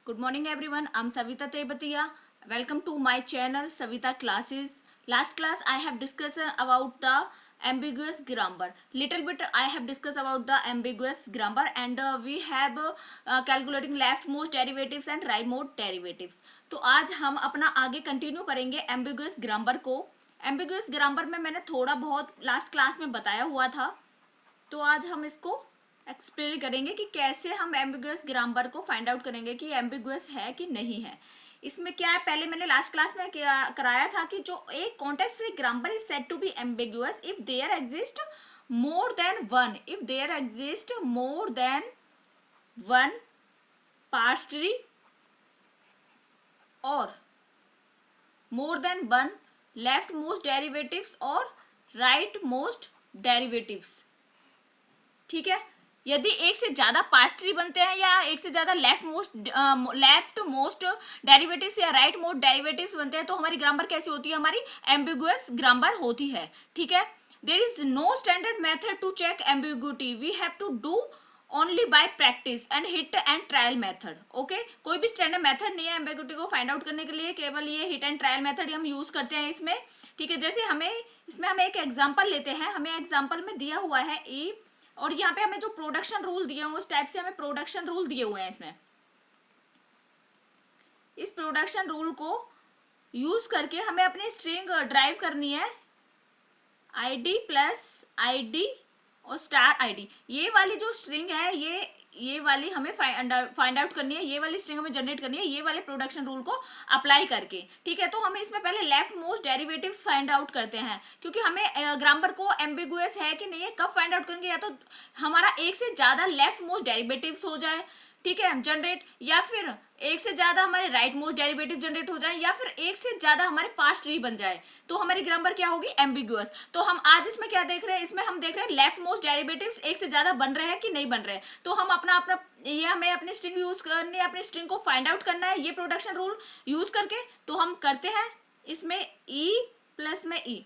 Good morning everyone. I'm Savita Tebatia. Welcome to my channel Savita Classes. Last class I have discussed about the ambiguous grammar. Little bit I have discussed about the ambiguous grammar and we have calculating leftmost derivatives and rightmost derivatives. तो आज हम अपना आगे continue करेंगे ambiguous grammar को. ambiguous grammar में मैंने थोड़ा बहुत लास्ट क्लास में बताया हुआ था, तो आज हम इसको एक्सप्लेन करेंगे कि कैसे हम एम्बिगुअस ग्रामर को फाइंड आउट करेंगे कि एम्बिगुअस है कि नहीं है. इसमें क्या है, पहले मैंने लास्ट क्लास में कराया था कि जो एक context free grammar is said to be ambiguous if there exist more than one parse tree और more than one left most derivatives और राइट मोस्ट डेरिवेटिव्स. ठीक है, यदि एक से ज्यादा पार्स ट्री बनते हैं या एक से ज्यादा लेफ्ट मोस्ट डेरिवेटिव्स या राइट मोस्ट डेरिवेटिव्स बनते हैं तो हमारी ग्रामर कैसी होती है, हमारी एम्बिगुअस ग्रामर होती है. ठीक है, there is no standard method to check ambiguity, we have to do only by practice and hit and trial method. Okay, कोई भी स्टैंडर्ड मेथड नहीं है एम्बिगुइटी को फाइंड आउट करने के लिए, केवल ये हिट एंड ट्रायल मेथड हम यूज करते हैं इसमें. ठीक है, जैसे हम एक एग्जाम्पल लेते हैं, हमें एग्जाम्पल में दिया हुआ है ई और यहाँ पे हमें जो प्रोडक्शन रूल दिए हुए उस टाइप से हमें प्रोडक्शन रूल दिए हुए हैं. इसमें इस प्रोडक्शन रूल को यूज करके हमें अपनी स्ट्रिंग ड्राइव करनी है id प्लस id और स्टार id. ये वाली जो स्ट्रिंग है ये वाली हमें फाइंड आउट करनी है, ये वाली स्ट्रिंग हमें जनरेट करनी है ये वाले प्रोडक्शन रूल को अप्लाई करके. ठीक है, तो हमें इसमें पहले left most derivatives find out करते हैं, क्योंकि हमें ग्रामर को एम्बिगुअस है कि नहीं है कब फाइंड आउट करेंगे, या तो हमारा एक से ज्यादा लेफ्ट मोस्ट डेरिवेटिव्स हो जाए, ठीक है, जनरेट, या फिर एक से ज्यादा हमारे राइट मोस्ट डेरिवेटिव जनरेट हो जाए, या फिर एक से ज्यादा हमारे पार्स ट्री बन जाए, तो हमारी ग्रामर क्या होगी, एम्बिगुअस. तो हम आज इसमें क्या देख रहे हैं, इसमें हम देख रहे हैं लेफ्ट मोस्ट डेरिवेटिव्स एक से ज्यादा बन रहे हैं कि नहीं बन रहे हैं. तो हम अपना ये हमें अपनी स्ट्रिंग यूज करनी है, अपनी स्ट्रिंग को फाइंड आउट करना है ये प्रोडक्शन रूल यूज करके. तो हम करते हैं इसमें ई प्लस में ई.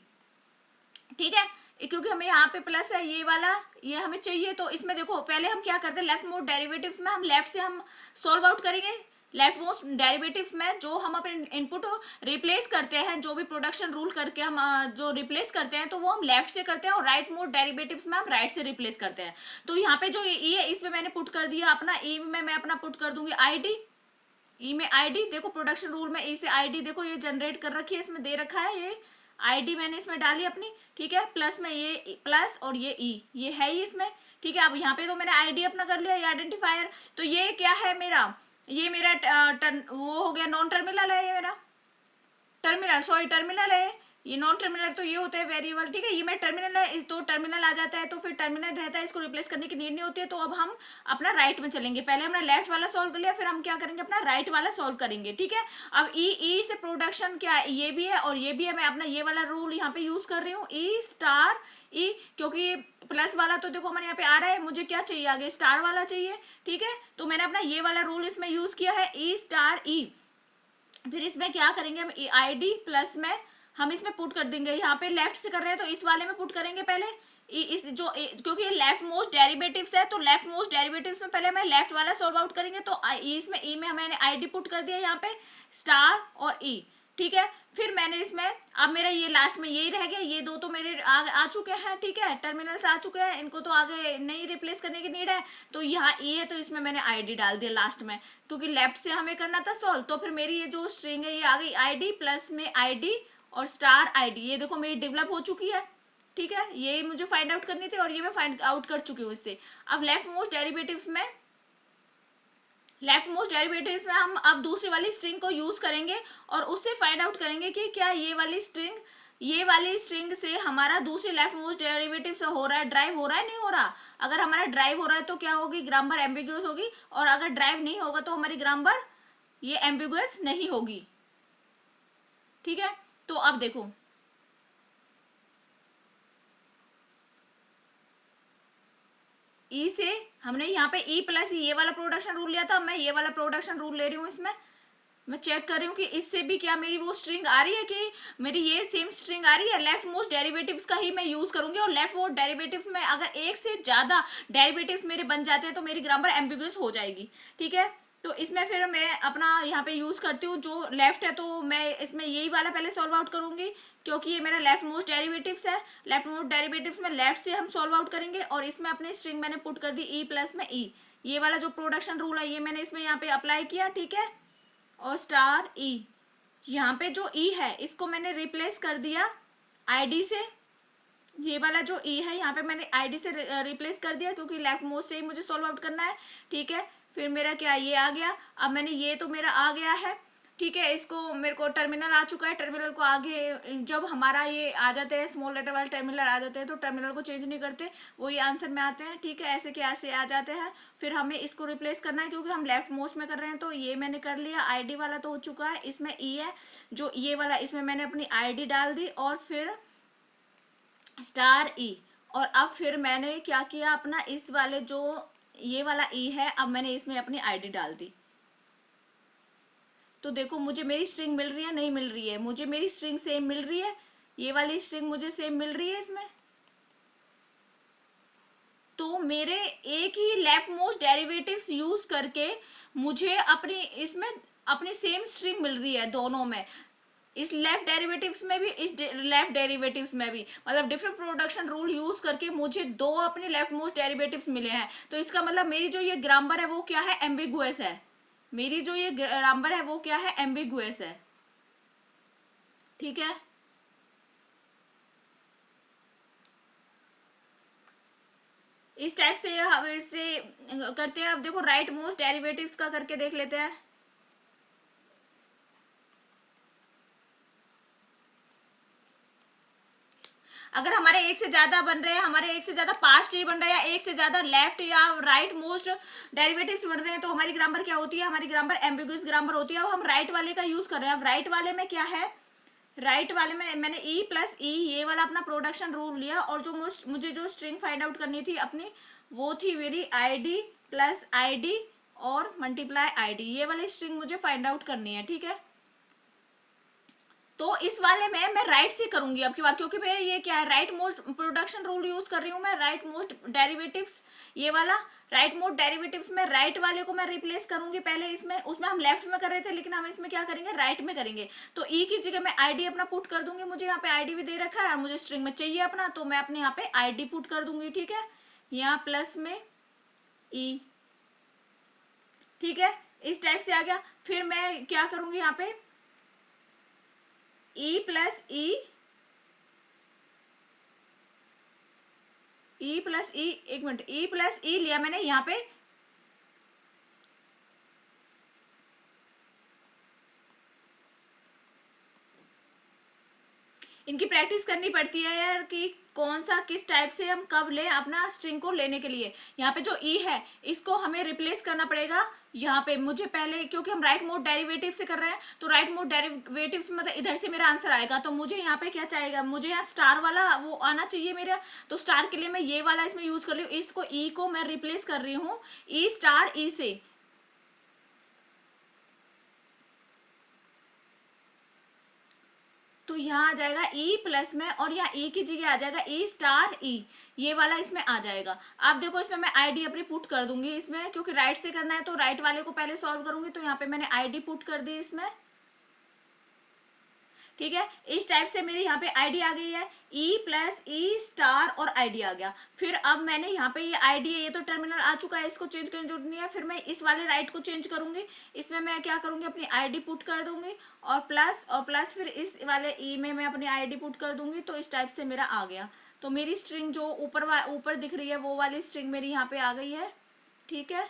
ठीक है, क्योंकि हमें यहाँ पे प्लस है ये वाला, ये हमें चाहिए. तो इसमें देखो पहले हम क्या करते हैं, लेफ्ट मोस्ट डेरिवेटिव्स में हम लेफ्ट से हम सॉल्व आउट करेंगे. लेफ्ट मोस्ट डेरिवेटिव्स में जो हम अपने इनपुट रिप्लेस करते हैं, जो भी प्रोडक्शन रूल करके हम जो रिप्लेस करते हैं तो वो हम लेफ्ट से करते हैं, और राइट मोस्ट डेरिवेटिव्स में हम राइट से रिप्लेस करते हैं. तो यहाँ पे जो ई है इसमें मैंने पुट कर दिया अपना, ई में मैं अपना पुट कर दूंगी आईडी. ई में आईडी देखो, प्रोडक्शन रूल में ई से आईडी देखो ये जनरेट कर रखी है, इसमें दे रखा है ये आईडी मैंने इसमें डाली अपनी. ठीक है, प्लस में ये प्लस और ये ई ये है ही इसमें. ठीक है, अब यहाँ पे तो मैंने आईडी अपना कर लिया, ये आइडेंटिफायर. तो ये क्या है मेरा, ये मेरा वो हो गया नॉन टर्मिनल है, ये मेरा टर्मिनल है. ये नॉन टर्मिनल तो ये होता है वेरिएबल. ठीक है, ये मेरा टर्मिनल है, इस दो टर्मिनल आ जाता है तो फिर टर्मिनल रहता है, इसको रिप्लेस करने की नीड नहीं होती है. तो अब हम अपना राइट में चलेंगे, पहले हमने लेफ्ट वाला सॉल्व कर लिया, फिर हम क्या करेंगे अपना राइट वाला सॉल्व करेंगे. ठीक है, अब ई से प्रोडक्शन क्या है, ये भी है और ये भी है, मैं अपना ये वाला रूल यहाँ पे यूज कर रही हूँ ई स्टार ई, क्योंकि प्लस वाला तो देखो हमारे यहाँ पे आ रहा है, मुझे क्या चाहिए आगे, स्टार वाला चाहिए. ठीक है, तो मैंने अपना ये वाला रूल इसमें यूज किया है ई स्टार ई. फिर इसमें क्या करेंगे हम आईडी प्लस में हम इसमें पुट कर देंगे, यहाँ पे लेफ्ट से कर रहे हैं तो इस वाले में पुट करेंगे पहले इस जो क्योंकि ये लेफ्ट मोस्ट डेरिवेटिव्स है तो लेफ्ट मोस्ट डेरिवेटिव्स में पहले हमें लेफ्ट वाला सॉल्व आउट करेंगे. तो इसमें ई में मैंने आईडी पुट कर दिया यहाँ पे स्टार और ई. ठीक है, फिर मैंने इसमें अब मेरा ये लास्ट में यही रह गया, ये दो तो मेरे आ चुके हैं. ठीक है, टर्मिनल्स आ चुके हैं, इनको तो आगे नहीं रिप्लेस करने की नीड है. तो यहाँ ई है तो इसमें मैंने आईडी डाल दिया लास्ट में, क्योंकि लेफ्ट से हमें करना था सॉल्व. तो फिर मेरी ये जो स्ट्रिंग है ये आ गई आईडी प्लस में आईडी और स्टार आईडी. ये देखो मेरी डेवलप हो चुकी है. ठीक है, ये मुझे फाइंड आउट करनी थी और ये मैं फाइंड आउट कर चुकी हूँ इससे. अब लेफ्ट मोस्ट डेरिवेटिव्स में हम अब दूसरी वाली स्ट्रिंग को यूज करेंगे और उससे फाइंड आउट करेंगे कि क्या ये वाली स्ट्रिंग से हमारा दूसरी लेफ्ट मोस्ट डेरिवेटिव से हो रहा है, ड्राइव हो रहा है, नहीं हो रहा. अगर हमारा ड्राइव हो रहा है तो क्या होगी, ग्रामर एम्बिगुअस होगी, और अगर ड्राइव नहीं होगा तो हमारी ग्रामर ये एम्बिगुअस नहीं होगी. ठीक है, तो अब देखो ई से हमने यहाँ पे ई प्लस ये वाला प्रोडक्शन रूल लिया था, मैं ये वाला प्रोडक्शन रूल ले रही हूँ. इसमें मैं चेक कर रही हूँ कि इससे भी क्या मेरी वो स्ट्रिंग आ रही है, कि मेरी ये सेम स्ट्रिंग आ रही है. लेफ्ट मोस्ट डेरिवेटिव्स का ही मैं यूज करूंगी, और लेफ्ट मोस्ट डेरिवेटिव्स में अगर एक से ज्यादा डेरिवेटिव्स मेरे बन जाते हैं तो मेरी ग्रामर एम्बिगुअस हो जाएगी. ठीक है, तो इसमें फिर मैं अपना यहाँ पे यूज करती हूँ, जो लेफ्ट है तो मैं इसमें यही वाला पहले सॉल्व आउट करूंगी, क्योंकि ये मेरा लेफ्ट मोस्ट डेरिवेटिव्स है। लेफ्ट मोस्ट डेरिवेटिव्स में लेफ्ट से हम सॉल्व आउट करेंगे, और इसमें अपनी स्ट्रिंग मैंने पुट कर दी ई प्लस में ई। ये वाला जो प्रोडक्शन रूल है ये मैंने इसमें यहाँ पे अप्लाई किया, ठीक है। और स्टार ई, यहाँ पे जो ई है इसको मैंने रिप्लेस कर दिया आईडी से। ये वाला जो ई है यहाँ पे मैंने आईडी से रिप्लेस कर दिया, क्योंकि लेफ्ट मोस्ट से ही मुझे सॉल्व आउट करना है, ठीक है। फिर मेरा क्या ये आ गया, अब मैंने ये तो मेरा आ गया है, ठीक है। इसको मेरे को टर्मिनल आ चुका है, टर्मिनल को आगे जब हमारा ये आ जाते हैं स्मॉल लेटर वाले टर्मिनल आ जाते हैं तो टर्मिनल को चेंज नहीं करते, वही आंसर में आते हैं, ठीक है। ऐसे के ऐसे आ जाते हैं। फिर हमें इसको रिप्लेस करना है, क्योंकि हम लेफ्ट मोस्ट में कर रहे हैं, तो ये मैंने कर लिया। आईडी वाला तो हो चुका है, इसमें ई है जो ये वाला, इसमें मैंने अपनी आईडी डाल दी और फिर स्टार ई। और अब फिर मैंने क्या किया, अपना इस वाले जो ये वाला ई है, अब मैंने इसमें अपनी आईडी डाल दी। तो देखो मुझे मेरी स्ट्रिंग मिल रही है, नहीं मिल रही है, मुझे मेरी स्ट्रिंग सेम मिल रही है, ये वाली स्ट्रिंग मुझे सेम मिल रही है इसमें। तो मेरे एक ही लेफ्ट मोस्ट डेरिवेटिव्स यूज करके मुझे अपनी इसमें अपनी सेम स्ट्रिंग मिल रही है दोनों में, इस लेफ्ट डेरिवेटिव्स में भी, इस लेफ्ट डेरिवेटिव्स में भी, मतलब डिफरेंट प्रोडक्शन रूल यूज करके मुझे दो अपने लेफ्ट मोस्ट डेरिवेटिव्स मिले हैं। तो इसका मतलब मेरी जो ये ग्रामर है वो क्या है, एम्बिगुअस है। मेरी जो ये ग्रामर है वो क्या है, एम्बिगुअस है, ठीक है। इस टाइप से हम इसे करते हैं। अब देखो राइट मोस्ट डेरिवेटिव्स का करके देख लेते हैं। अगर हमारे एक से ज्यादा बन रहे हैं, हमारे एक से ज्यादा पास्ट ट्री बन रहा है, या एक से ज्यादा लेफ्ट या राइट मोस्ट डेरिवेटिव्स बन रहे हैं, तो हमारी ग्रामर क्या होती है, हमारी ग्रामर एम्बिगुअस ग्रामर होती है। अब हम राइट वाले का यूज कर रहे हैं। अब राइट वाले में क्या है, राइट वाले में मैंने ई प्लस ई ये वाला अपना प्रोडक्शन रूल लिया, और जो मुझे जो स्ट्रिंग फाइंड आउट करनी थी अपनी, वो थी मेरी आईडी प्लस आईडी और मल्टीप्लाई आईडी, ये वाली स्ट्रिंग मुझे फाइंड आउट करनी है, ठीक है। तो इस वाले में मैं राइट से करूंगी अब की बार, क्योंकि मैं ये क्या है, right most production rule use कर रही हूँ मैं, राइट मोस्ट डेरिवेटिव्स ये वाला। राइट मोस्ट डेरिवेटिव्स में राइट वाले को मैं रिप्लेस करूंगी पहले इसमें, उसमें हम लेफ्ट में कर रहे थे, लेकिन हम इसमें क्या करेंगे, राइट में करेंगे। तो ई की जगह मैं आईडी अपना पुट कर दूंगी, मुझे यहाँ पे आईडी भी दे रखा है और मुझे स्ट्रिंग में चाहिए अपना, तो मैं अपने यहाँ पे आईडी पुट कर दूंगी, ठीक है। यहाँ प्लस में ई, ठीक है, इस टाइप से आ गया। फिर मैं क्या करूंगी यहाँ पे, ई प्लस ई, ई प्लस ई, एक मिनट, ई प्लस ई लिया मैंने यहाँ पे, इनकी प्रैक्टिस करनी पड़ती है यार कि कौन सा किस टाइप से हम कब लें अपना स्ट्रिंग को लेने के लिए। यहाँ पे जो ई है इसको हमें रिप्लेस करना पड़ेगा यहाँ पे मुझे पहले, क्योंकि हम राइट मोड डेरिवेटिव से कर रहे हैं, तो राइट मोड डेरिवेटिव मतलब इधर से मेरा आंसर आएगा, तो मुझे यहाँ पे क्या चाहिए, मुझे यहाँ स्टार वाला वो आना चाहिए मेरा। तो स्टार के लिए मैं ये वाला इसमें यूज कर रही हूँ, इसको ई को मैं रिप्लेस कर रही हूँ ई स्टार ई से। तो यहाँ आ जाएगा ई प्लस में, और यहाँ ई की जगह आ जाएगा ई स्टार ई, ये वाला इसमें आ जाएगा। आप देखो इसमें मैं आईडी अपनी पुट कर दूंगी इसमें, क्योंकि राइट से करना है तो राइट वाले को पहले सॉल्व करूंगी, तो यहाँ पे मैंने आईडी पुट कर दी इसमें, ठीक है। इस टाइप से मेरी यहाँ पे आईडी आ गई है, ई प्लस ई स्टार और आईडी आ गया। फिर अब मैंने यहाँ पे ये आईडी है, ये तो टर्मिनल आ चुका है, इसको चेंज करने की जरूरत नहीं है। फिर मैं इस वाले राइट को चेंज करूंगी, इसमें मैं क्या करूंगी, अपनी आईडी पुट कर दूंगी और प्लस फिर इस वाले ई में मैं अपनी आईडी पुट कर दूंगी। तो इस टाइप से मेरा आ गया। तो मेरी स्ट्रिंग जो ऊपर दिख रही है वो वाली स्ट्रिंग मेरी यहाँ पे आ गई है, ठीक है,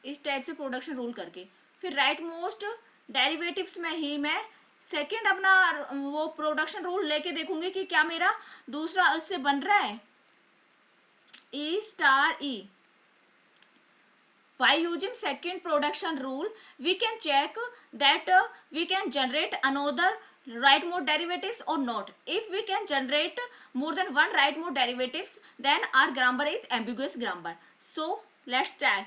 इस टाइप से प्रोडक्शन रूल करके। फिर राइट मोस्ट डेरिवेटिव्स में ही मैं सेकंड अपना वो प्रोडक्शन रूल लेके देखूंगी कि क्या मेरा दूसरा उससे बन रहा है, E star E. By using second production rule, we can check that we can generate another right mode derivatives or not. If we can generate more than one right mode derivatives, then our grammar is ambiguous grammar. So let's try.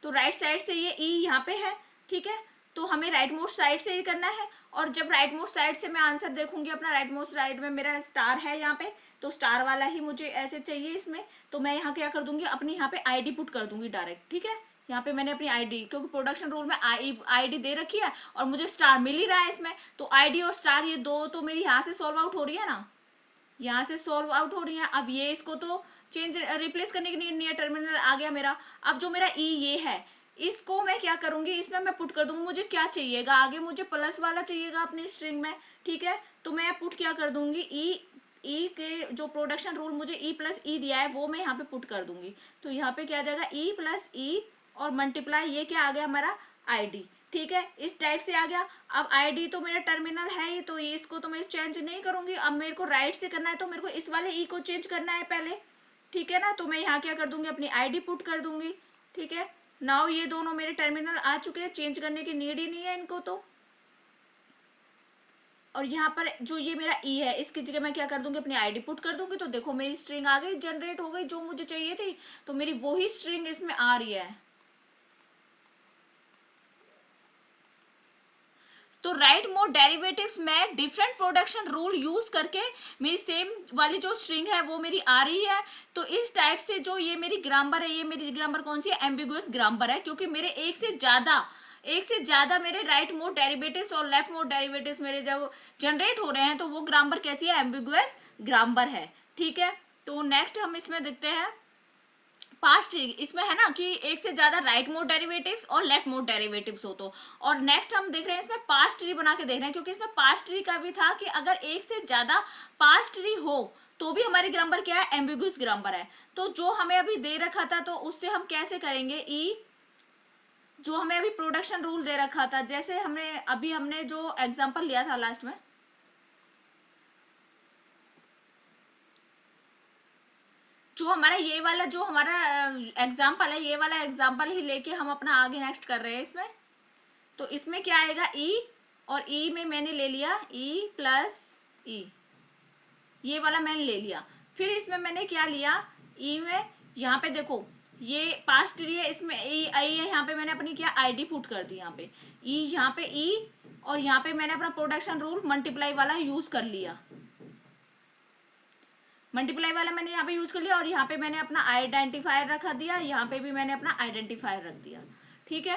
तो right side से ये ई यहाँ पे है, ठीक है, तो हमें राइट मोस्ट साइड से ही करना है। और जब राइट मोस्ट साइड से मैं आंसर देखूंगी अपना, राइट मोस्ट साइड में मेरा स्टार है यहाँ पे, तो स्टार वाला ही मुझे ऐसे चाहिए इसमें, तो मैं यहाँ क्या कर दूंगी, अपनी यहाँ पे आईडी पुट कर दूंगी डायरेक्ट, ठीक है। यहाँ पे मैंने अपनी आईडी, क्योंकि प्रोडक्शन रूल में आईडी दे रखी है और मुझे स्टार मिल ही रहा है इसमें, तो आईडी और स्टार ये दो तो मेरी यहाँ से सॉल्व आउट हो रही है ना, यहाँ से सॉल्व आउट हो रही है। अब ये इसको तो चेंज रिप्लेस करने की नीड नहीं है, टर्मिनल आ गया मेरा। अब जो मेरा ई ये है, इसको मैं क्या करूंगी, इसमें मैं पुट कर दूंगी। मुझे क्या चाहिएगा आगे, मुझे प्लस वाला चाहिएगा अपनी स्ट्रिंग में, ठीक है। तो मैं पुट क्या कर दूंगी, ई के जो प्रोडक्शन रूल मुझे ई प्लस ई दिया है वो मैं यहाँ पे पुट कर दूंगी। तो यहाँ पे क्या आ जाएगा, ई प्लस ई और मल्टीप्लाई, ये क्या आ गया हमारा आईडी, ठीक है। इस टाइप से आ गया। अब आईडी तो मेरा टर्मिनल है ही, तो ये इसको तो मैं चेंज नहीं करूंगी। अब मेरे को राइट से करना है, तो मेरे को इस वाले ई को चेंज करना है पहले, ठीक है ना। तो मैं यहाँ क्या कर दूंगी, अपनी आईडी पुट कर दूंगी, ठीक है। नाउ ये दोनों मेरे टर्मिनल आ चुके हैं, चेंज करने की नीड ही नहीं है इनको तो। और यहाँ पर जो ये मेरा ई है, इसकी जगह मैं क्या कर दूंगी, अपनी आईडी पुट कर दूंगी। तो देखो मेरी स्ट्रिंग आ गई, जनरेट हो गई जो मुझे चाहिए थी। तो मेरी वही स्ट्रिंग इसमें आ रही है। तो राइट मोड डेरिवेटिव्स में डिफरेंट प्रोडक्शन रूल यूज करके मेरी सेम वाली जो स्ट्रिंग है वो मेरी आ रही है। तो इस टाइप से जो ये मेरी ग्रामर है, ये मेरी ग्रामर कौन सी है, एम्बिगुअस ग्रामर है, क्योंकि मेरे एक से ज्यादा मेरे राइट मोड डेरिवेटिव्स और लेफ्ट मोड डेरिवेटिव्स मेरे जब जनरेट हो रहे हैं, तो वो ग्रामर कैसी है, एम्बिगुअस ग्रामर है, ठीक है। तो नेक्स्ट हम इसमें देखते हैं पास्ट ट्री। इसमें है ना कि एक से ज्यादा राइट मोड डेरिवेटिव्स और लेफ्ट मोड डेरिवेटिव्स हो तो। और नेक्स्ट हम देख रहे हैं इसमें पास्ट ट्री बना के देख रहे हैं, क्योंकि इसमें पास्ट ट्री का भी था कि अगर एक से ज्यादा पास्ट ट्री हो तो भी हमारी ग्रामर क्या है, एम्बिगुअस ग्रामर है। तो जो हमें अभी दे रखा था, तो उससे हम कैसे करेंगे, ई जो हमें अभी प्रोडक्शन रूल दे रखा था, जैसे हमने जो एग्जाम्पल लिया था लास्ट में, जो हमारा ये वाला जो हमारा एग्जाम्पल है, ये वाला एग्जाम्पल ही लेके हम अपना आगे नेक्स्ट कर रहे हैं इसमें। तो इसमें क्या आएगा, ई, और ई में मैंने ले लिया ई प्लस ई, ये वाला मैंने ले लिया। फिर इसमें मैंने क्या लिया, ई में यहाँ पे देखो ये पास्ट ट्री है, इसमें ई आई है, यहाँ पे मैंने अपनी क्या आईडी पुट कर दी, यहाँ पे ई, यहाँ पे ई, और यहाँ पे मैंने अपना प्रोडक्शन रूल मल्टीप्लाई वाला यूज कर लिया, मल्टीप्लाई वाला मैंने यहाँ पे यूज कर लिया। और यहाँ पे मैंने अपना आइडेंटिफायर रखा दिया, यहाँ पे भी मैंने अपना आइडेंटिफायर रख दिया, ठीक है।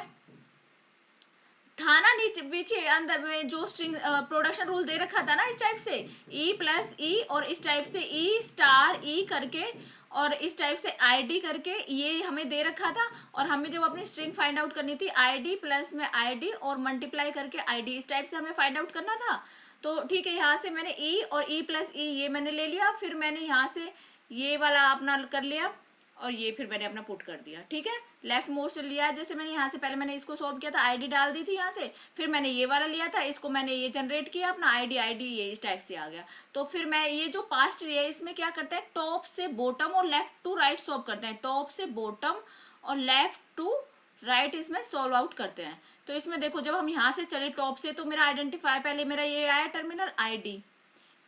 था ना नीचे पीछे अंदर में जो स्ट्रिंग प्रोडक्शन रूल दे रखा था ना, इस टाइप से ई प्लस ई, और इस टाइप से ई स्टार ई करके, और इस टाइप से आईडी करके, ये हमें दे रखा था। और हमें जब अपनी स्ट्रिंग फाइंड आउट करनी थी, आईडी प्लस में आईडी और मल्टीप्लाई करके आईडी, इस टाइप से हमें फाइंड आउट करना था। तो ठीक है, यहाँ से मैंने ई और ई प्लस ई ये मैंने ले लिया, फिर मैंने यहाँ से ये वाला अपना कर लिया, और ये फिर मैंने अपना पुट कर दिया, ठीक है। लेफ्ट मोड से लिया, जैसे मैंने यहाँ से पहले मैंने इसको सॉल्व किया था, आईडी डाल दी थी यहाँ से, फिर मैंने ये वाला लिया था, इसको मैंने ये जनरेट किया अपना आईडी, आईडी ये इस टाइप से आ गया। तो फिर मैं ये जो पास्ट ट्री है, इसमें क्या करते हैं, टॉप से बॉटम और लेफ्ट टू राइट सॉल्व करते हैं, टॉप से बॉटम और लेफ्ट टू राइट इसमें सॉल्व आउट करते हैं। तो इसमें देखो जब हम यहाँ से चले टॉप से, तो मेरा आइडेंटिफायर पहले मेरा ये आया टर्मिनल आईडी,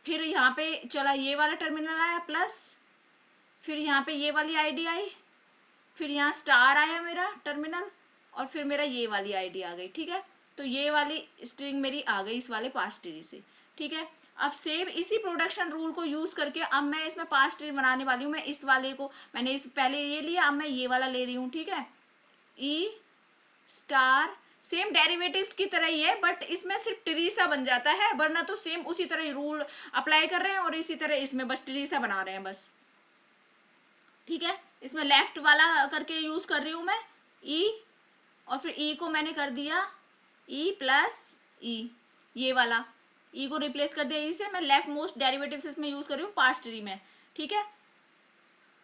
फिर यहाँ पे चला ये वाला टर्मिनल आया प्लस, फिर यहाँ पे ये वाली आईडी आई, फिर यहाँ स्टार आया मेरा टर्मिनल, और फिर मेरा ये वाली आईडी आ गई, ठीक है। तो ये वाली स्ट्रिंग मेरी आ गई इस वाले पास्ट ट्री से, ठीक है। अब सेम इसी प्रोडक्शन रूल को यूज करके अब मैं इसमें पास्ट ट्री बनाने वाली हूँ। मैं इस वाले को मैंने इस पहले ये लिया, अब मैं ये वाला ले रही हूँ, ठीक है। ई स्टार सेम डेरिवेटिव्स की तरह ही है, बट इसमें सिर्फ ट्री सा बन जाता है, वरना तो सेम उसी तरह रूल अप्लाई कर रहे हैं, और इसी तरह इसमें बस ट्री सा बना रहे हैं बस, ठीक है। इसमें लेफ्ट वाला करके यूज कर रही हूं मैं ई, और फिर ई को मैंने कर दिया ई प्लस ई, ये वाला ई को रिप्लेस कर दिया ई से। मैं लेफ्ट मोस्ट डेरिवेटिव्स इसमें यूज कर रही हूँ पास्ट ट्री में, ठीक है।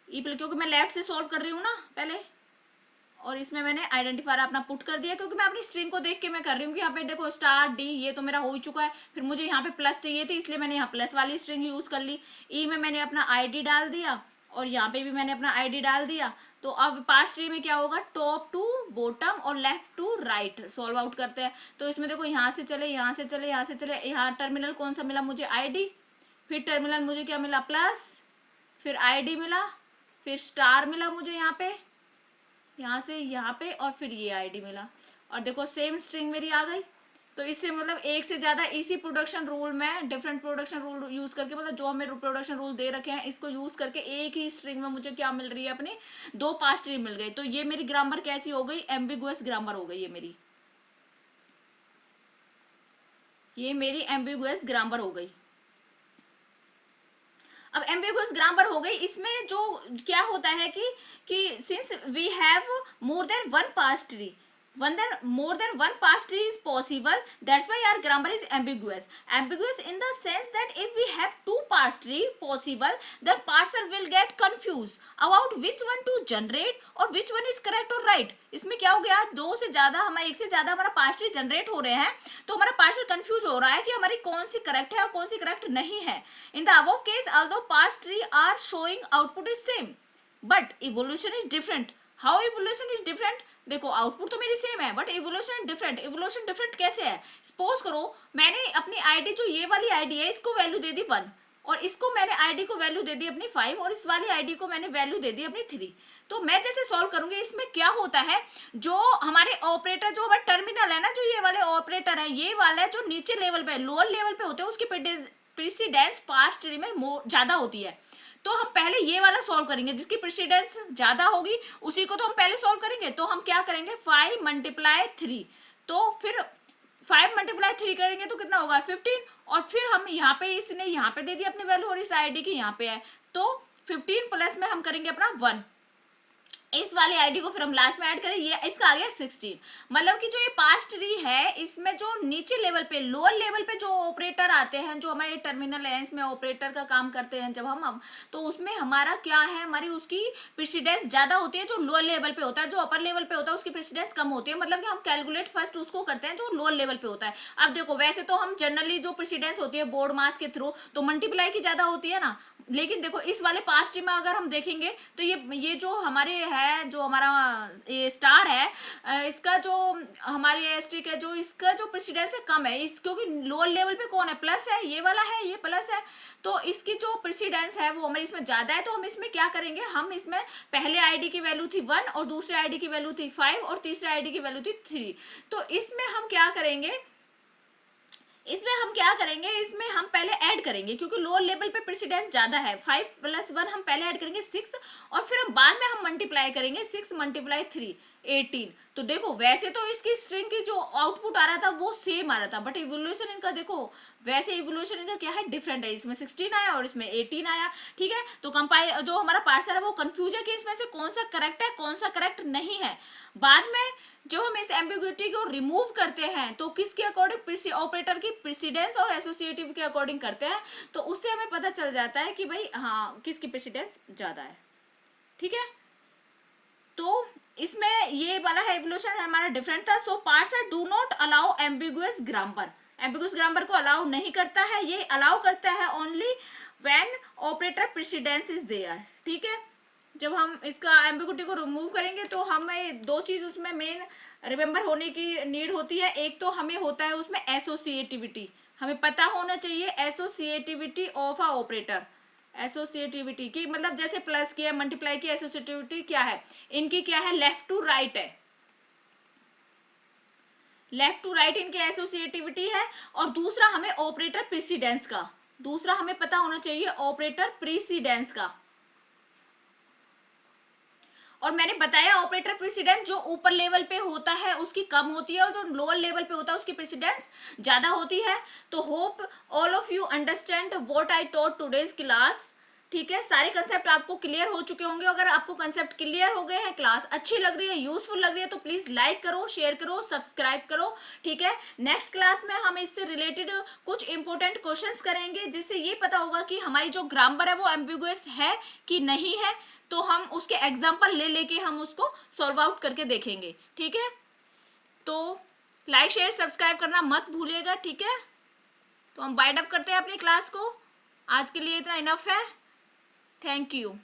ई प्लस, क्योंकि मैं लेफ्ट से सॉल्व कर रही हूँ ना पहले, और इसमें मैंने आइडेंटिफायर अपना पुट कर दिया, क्योंकि मैं अपनी स्ट्रिंग को देख के मैं कर रही हूँ कि यहाँ पे देखो स्टार डी ये तो मेरा हो ही चुका है, फिर मुझे यहाँ पे प्लस चाहिए थी, इसलिए मैंने यहाँ प्लस वाली स्ट्रिंग यूज कर ली। ई में मैंने अपना आईडी डाल दिया, और यहाँ पे भी मैंने अपना आईडी डाल दिया। तो अब पास्ट ट्री में क्या होगा, टॉप टू बॉटम और left to right solve out करते हैं। तो इसमें देखो यहाँ से चले, यहाँ से चले, यहाँ से चले, यहाँ टर्मिनल कौन सा मिला मुझे, आईडी, फिर टर्मिनल मुझे क्या मिला, प्लस, फिर आईडी मिला, फिर स्टार मिला मुझे यहाँ से यहाँ पे, और फिर ये आईडी मिला, और देखो सेम स्ट्रिंग मेरी आ गई। तो इससे मतलब एक से ज्यादा इसी प्रोडक्शन रूल में डिफरेंट प्रोडक्शन रूल यूज करके, मतलब जो हमें प्रोडक्शन रूल दे रखे हैं इसको यूज करके एक ही स्ट्रिंग में मुझे क्या मिल रही है, अपनी दो पास्ट ट्री मिल गई। तो ये मेरी ग्रामर कैसी हो गई, एम्बिगुअस ग्रामर हो गई ये मेरी एम्बिगुअस ग्रामर हो गई। अब एम्बिगुअस ग्रामर हो गई, इसमें जो क्या होता है कि since we have more than one past tree, more than one past tree is possible, that's why our grammar is ambiguous in the sense that if we have two past tree possible, the parser will get confused about which one to generate or which one is correct or right। इसमें क्या हो गया, दो से ज्यादा हमारा, एक से ज्यादा हमारा पास्ट ट्री जनरेट हो रहे हैं, तो हमारा पार्सर कंफ्यूज हो रहा है कि हमारी कौन सी करेक्ट है और कौन सी करेक्ट नहीं है। In the above case although past tree are showing output is same but evolution is different। How evolution is different, देखो आउटपुट तो मेरी सेम है but evolution different. Evolution different कैसे है, सपोज करो मैंने अपनी आईडी, जो ये वाली आईडी है इसको वैल्यू दे दी 1 और इसको मैंने आईडी को वैल्यू दे दी अपनी 5 और इस वाली आईडी को मैंने वैल्यू दे दी अपनी 3। तो मैं जैसे सॉल्व करूंगी इसमें क्या होता है, जो हमारे ऑपरेटर, जो हमारे टर्मिनल है ना, जो ये वाले ऑपरेटर है, ये वाला जो नीचे लेवल पे लोअर लेवल पे होते हैं उसकी प्रेसिडेंस पास्ट ट्री में ज्यादा होती है। तो हम पहले ये वाला सॉल्व करेंगे, जिसकी प्रेसिडेंस ज्यादा होगी उसी को तो हम पहले सॉल्व करेंगे। तो हम क्या करेंगे, 5 × 3, तो फिर 5 × 3 करेंगे तो कितना होगा 15, और फिर हम यहाँ पे, इसने यहाँ पे दे दी अपनी वैल्यू और इस आईडी की यहाँ पे है, तो 15 प्लस में हम करेंगे अपना 1, इस वाली आईडी को फिर हम लास्ट में ऐड करें, ये इसका आ गया 16। मतलब कि जो ये पास्ट ट्री है इसमें जो नीचे लेवल पे, लोअर लेवल पे जो ऑपरेटर आते हैं, जो हमारे टर्मिनल है इसमें ऑपरेटर का काम करते हैं जब हम तो उसमें हमारा क्या है, हमारी उसकी प्रेसिडेंस ज्यादा होती है जो लोअर लेवल पे होता है, जो अपर लेवल पे होता है उसकी प्रेसिडेंस कम होती है। मतलब कि हम कैलकुलेट फर्स्ट उसको करते हैं जो लोअर लेवल पे होता है। अब देखो वैसे तो हम जनरली जो प्रेसिडेंस होती है बोर्ड मास के थ्रू तो मल्टीप्लाई की ज्यादा होती है ना, लेकिन देखो इस वाले पास्ट ट्री में अगर हम देखेंगे तो ये जो हमारे है, जो हमारा ये स्टार है, इसका जो हमारे एस्ट्रिक है, जो इसका जो प्रेसिडेंस है कम है, इस क्योंकि लोअर लेवल पे कौन है, प्लस है, ये वाला है, ये प्लस है, तो इसकी जो प्रेसिडेंस है वो हमारी इसमें ज्यादा है। तो हम इसमें क्या करेंगे, हम इसमें पहले आईडी की वैल्यू थी 1 और दूसरे आईडी की वैल्यू थी 5 और तीसरे आईडी की वैल्यू थी 3, तो इसमें हम क्या करेंगे, इसमें हम पहले ऐड करेंगे क्योंकि लोअर लेवल पे प्रेसिडेंस ज्यादा है। 5 + 1 हम पहले ऐड करेंगे 6 और फिर हम बाद में हम मल्टीप्लाई करेंगे 6 × 3 18। तो देखो वैसे तो इसकी स्ट्रिंग की जो आउटपुट आ रहा था वो सेम आ रहा था, बट इवोल्यूशन इनका देखो, वैसे इवोल्यूशन इनका क्या है, डिफरेंट है। इसमें 16 आया और इसमें 18 आया, ठीक है। तो कंपाइल जो हमारा पार्सर है वो कंफ्यूज है कि इसमें से कौन सा करेक्ट है कौन सा करेक्ट नहीं है। बाद में जब हम इस एम्बिग्युइटी को रिमूव करते हैं तो किसके अकॉर्डिंग, ऑपरेटर की प्रेसिडेंस और एसोसिएटिव के अकॉर्डिंग करते हैं, तो उससे हमें पता चल जाता है कि भाई हाँ किसकी प्रेसिडेंस ज्यादा है, ठीक है। तो इसमें ये वाला है इवोल्यूशन हमारा डिफरेंट था। So parser do not allow ambiguous grammar, ambiguous grammar को अलाउ नहीं करता है, ये अलाउ करता है only when operator precedence is there, ठीक है। जब हम इसका एम्बिगुइटी को रिमूव करेंगे तो हमें दो चीज उसमें मेन रिमेंबर होने की नीड होती है। एक तो हमें होता है उसमें एसोसिएटिविटी, हमें पता होना चाहिए associativity of a operator, associativity की मतलब जैसे प्लस की है, मल्टीप्लाई की, एसोसिएटिविटी क्या है इनकी, क्या है, लेफ्ट टू राइट है, लेफ्ट टू राइट इनकी एसोसिएटिविटी है। और दूसरा हमें ऑपरेटर प्रेसिडेंस का, दूसरा हमें पता होना चाहिए ऑपरेटर प्रेसिडेंस का। और मैंने बताया ऑपरेटर प्रेसिडेंस जो ऊपर लेवल पे होता है उसकी कम होती है और जो लोअर लेवल पे होता है उसकी प्रेसिडेंस ज्यादा होती है। तो hope all of you understand what I taught today's class, ठीक है। सारे कंसेप्ट आपको क्लियर हो चुके होंगे। अगर आपको कंसेप्ट क्लियर हो गए हैं, क्लास अच्छी लग रही है, यूजफुल लग रही है, तो प्लीज लाइक करो, शेयर करो, सब्सक्राइब करो, ठीक है। नेक्स्ट क्लास में हम इससे रिलेटेड कुछ इंपॉर्टेंट क्वेश्चंस करेंगे जिससे ये पता होगा कि हमारी जो ग्रामर है वो एम्बिगुअस है कि नहीं है। तो हम उसके एग्जाम्पल ले लेके हम उसको सॉल्व आउट करके देखेंगे, ठीक है। तो लाइक शेयर सब्सक्राइब करना मत भूलिएगा, ठीक है। तो हम वाइंड अप करते हैं अपनी क्लास को, आज के लिए इतना इनफ है। Thank you.